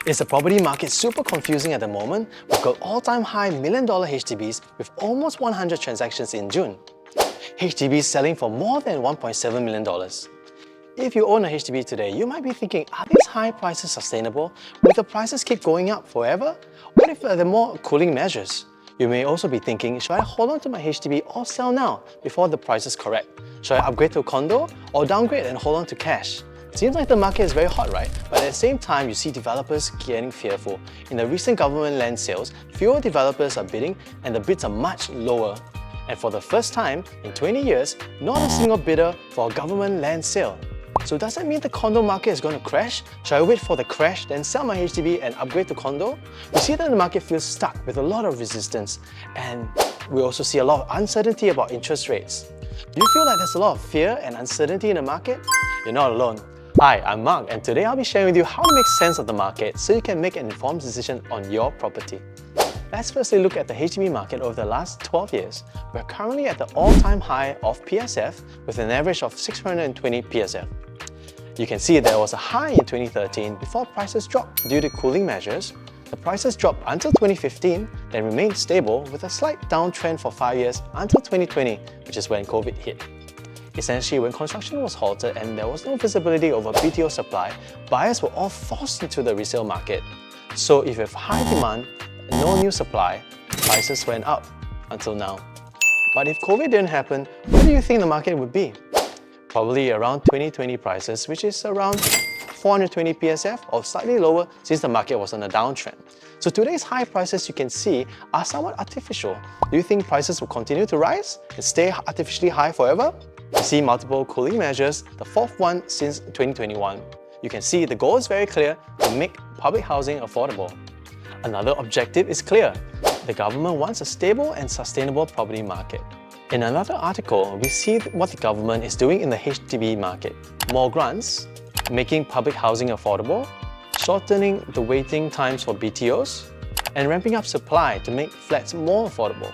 Is the property market super confusing at the moment? We've got all-time high million-dollar HDBs with almost 100 transactions in June. HDBs selling for more than $1.7 million. If you own a HDB today, you might be thinking, are these high prices sustainable? Will the prices keep going up forever? What if there are more cooling measures? You may also be thinking, should I hold on to my HDB or sell now before the prices correct? Should I upgrade to a condo or downgrade and hold on to cash? Seems like the market is very hot, right? But at the same time, you see developers getting fearful. In the recent government land sales, fewer developers are bidding and the bids are much lower. And for the first time in 20 years, not a single bidder for a government land sale. So does that mean the condo market is going to crash? Should I wait for the crash, then sell my HDB and upgrade to condo? We see that the market feels stuck with a lot of resistance. And we also see a lot of uncertainty about interest rates. Do you feel like there's a lot of fear and uncertainty in the market? You're not alone. Hi, I'm Mark, and today I'll be sharing with you how to make sense of the market so you can make an informed decision on your property. Let's firstly look at the HDB market over the last 12 years. We're currently at the all-time high of PSF with an average of 620 PSF. You can see there was a high in 2013 before prices dropped due to cooling measures. The prices dropped until 2015, then remained stable with a slight downtrend for 5 years until 2020, which is when COVID hit. Essentially, when construction was halted and there was no visibility over BTO supply, buyers were all forced into the resale market. So if you have high demand and no new supply, prices went up until now. But if COVID didn't happen, where do you think the market would be? Probably around 2020 prices, which is around 420 PSF or slightly lower since the market was on a downtrend. So today's high prices you can see are somewhat artificial. Do you think prices will continue to rise and stay artificially high forever? You see multiple cooling measures, the fourth one since 2021. You can see the goal is very clear: to make public housing affordable. Another objective is clear. The government wants a stable and sustainable property market. In another article, we see what the government is doing in the HDB market. More grants, making public housing affordable, shortening the waiting times for BTOs, and ramping up supply to make flats more affordable.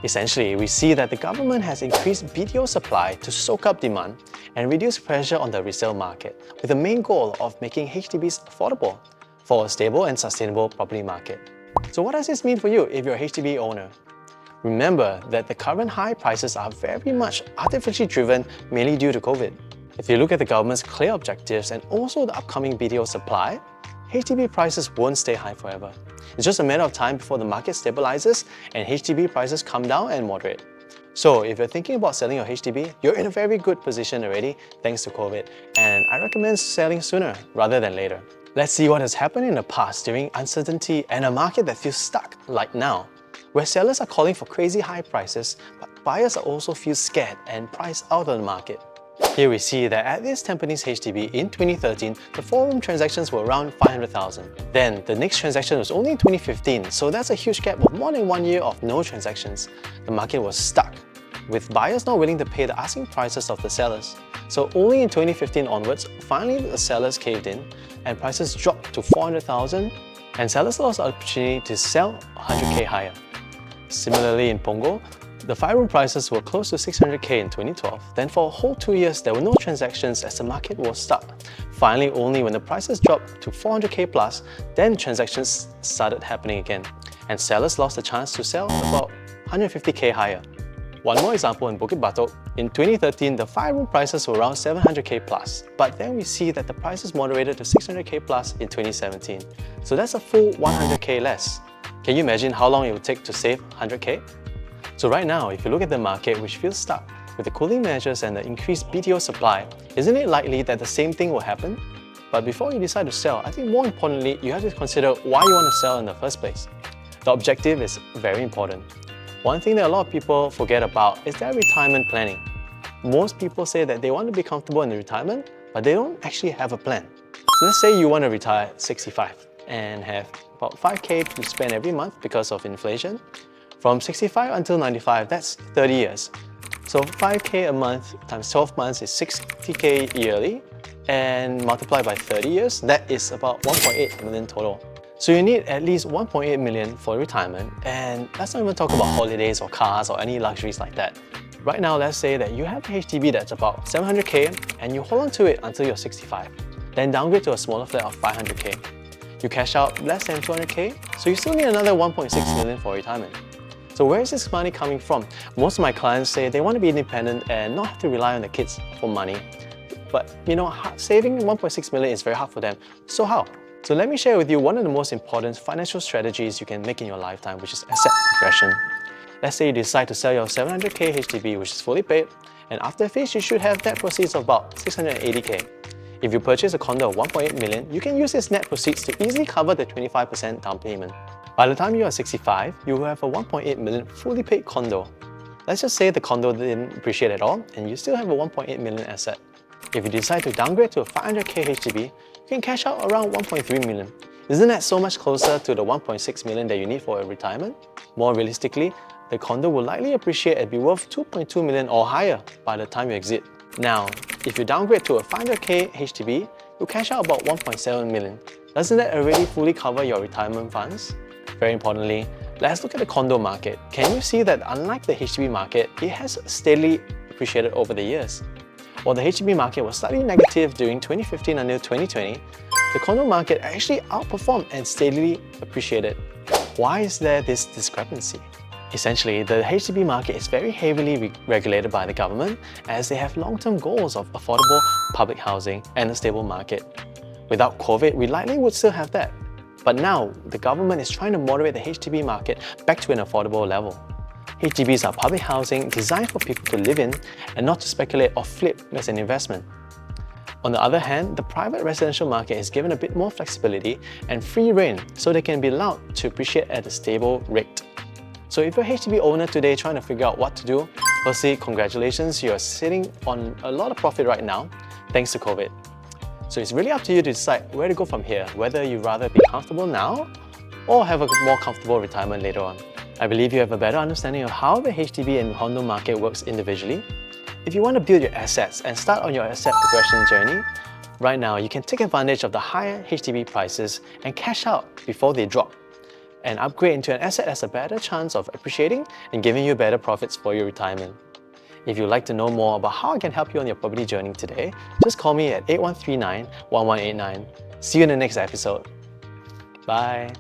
Essentially, we see that the government has increased BTO supply to soak up demand and reduce pressure on the resale market, with the main goal of making HDBs affordable for a stable and sustainable property market. So what does this mean for you if you're a HDB owner? Remember that the current high prices are very much artificially driven, mainly due to COVID. If you look at the government's clear objectives and also the upcoming BTO supply, HDB prices won't stay high forever. It's just a matter of time before the market stabilizes and HDB prices come down and moderate. So if you're thinking about selling your HDB, you're in a very good position already thanks to COVID, and I recommend selling sooner rather than later. Let's see what has happened in the past during uncertainty and a market that feels stuck like now, where sellers are calling for crazy high prices, but buyers also feel scared and priced out of the market. Here we see that at this Tampines HDB in 2013, the 4-room transactions were around 500,000. Then the next transaction was only in 2015, so that's a huge gap of more than 1 year of no transactions. The market was stuck, with buyers not willing to pay the asking prices of the sellers. So only in 2015 onwards, finally the sellers caved in and prices dropped to 400,000 and sellers lost the opportunity to sell 100k higher. Similarly in Punggol, the 5-room prices were close to 600k in 2012. Then for a whole 2 years, there were no transactions as the market was stuck. Finally, only when the prices dropped to 400k plus, then transactions started happening again, and sellers lost the chance to sell about 150k higher. One more example in Bukit Batok. In 2013, the 5-room prices were around 700k plus, but then we see that the prices moderated to 600k plus in 2017. So that's a full 100k less. Can you imagine how long it would take to save 100k? So right now, if you look at the market which feels stuck, with the cooling measures and the increased BTO supply, isn't it likely that the same thing will happen? But before you decide to sell, I think more importantly, you have to consider why you want to sell in the first place. The objective is very important. One thing that a lot of people forget about is their retirement planning. Most people say that they want to be comfortable in retirement, but they don't actually have a plan. So let's say you want to retire at 65 and have about 5k to spend every month because of inflation. From 65 until 95, that's 30 years. So 5k a month times 12 months is 60k yearly, and multiplied by 30 years, that is about 1.8 million total. So you need at least 1.8 million for retirement, and let's not even talk about holidays or cars or any luxuries like that. Right now, let's say that you have a HDB that's about 700k and you hold on to it until you're 65, then downgrade to a smaller flat of 500k. You cash out less than 200k, so you still need another 1.6 million for retirement. So where is this money coming from? Most of my clients say they want to be independent and not have to rely on the kids for money. But you know, saving 1.6 million is very hard for them. So how? So let me share with you one of the most important financial strategies you can make in your lifetime, which is asset progression. Let's say you decide to sell your 700k HDB, which is fully paid, and after fees, you should have net proceeds of about 680k. If you purchase a condo of 1.8 million, you can use this net proceeds to easily cover the 25% down payment. By the time you are 65, you will have a 1.8 million fully paid condo. Let's just say the condo didn't appreciate at all, and you still have a 1.8 million asset. If you decide to downgrade to a 500k HDB, you can cash out around 1.3 million. Isn't that so much closer to the 1.6 million that you need for a retirement? More realistically, the condo will likely appreciate and be worth 2.2 million or higher by the time you exit. Now, if you downgrade to a 500k HDB, you'll cash out about 1.7 million. Doesn't that already fully cover your retirement funds? Very importantly, let's look at the condo market. Can you see that unlike the HDB market, it has steadily appreciated over the years? While the HDB market was slightly negative during 2015 until 2020, the condo market actually outperformed and steadily appreciated. Why is there this discrepancy? Essentially, the HDB market is very heavily regulated by the government as they have long-term goals of affordable public housing and a stable market. Without COVID, we likely would still have that. But now, the government is trying to moderate the HDB market back to an affordable level. HDBs are public housing designed for people to live in and not to speculate or flip as an investment. On the other hand, the private residential market is given a bit more flexibility and free rein so they can be allowed to appreciate at a stable rate. So if you're a HDB owner today trying to figure out what to do, firstly, congratulations, you're sitting on a lot of profit right now thanks to COVID. So it's really up to you to decide where to go from here, whether you'd rather be comfortable now or have a more comfortable retirement later on. I believe you have a better understanding of how the HDB and condo market works individually. If you want to build your assets and start on your asset progression journey, right now you can take advantage of the higher HDB prices and cash out before they drop, and upgrade into an asset that has a better chance of appreciating and giving you better profits for your retirement. If you'd like to know more about how I can help you on your property journey today, just call me at 8139-1189. See you in the next episode. Bye.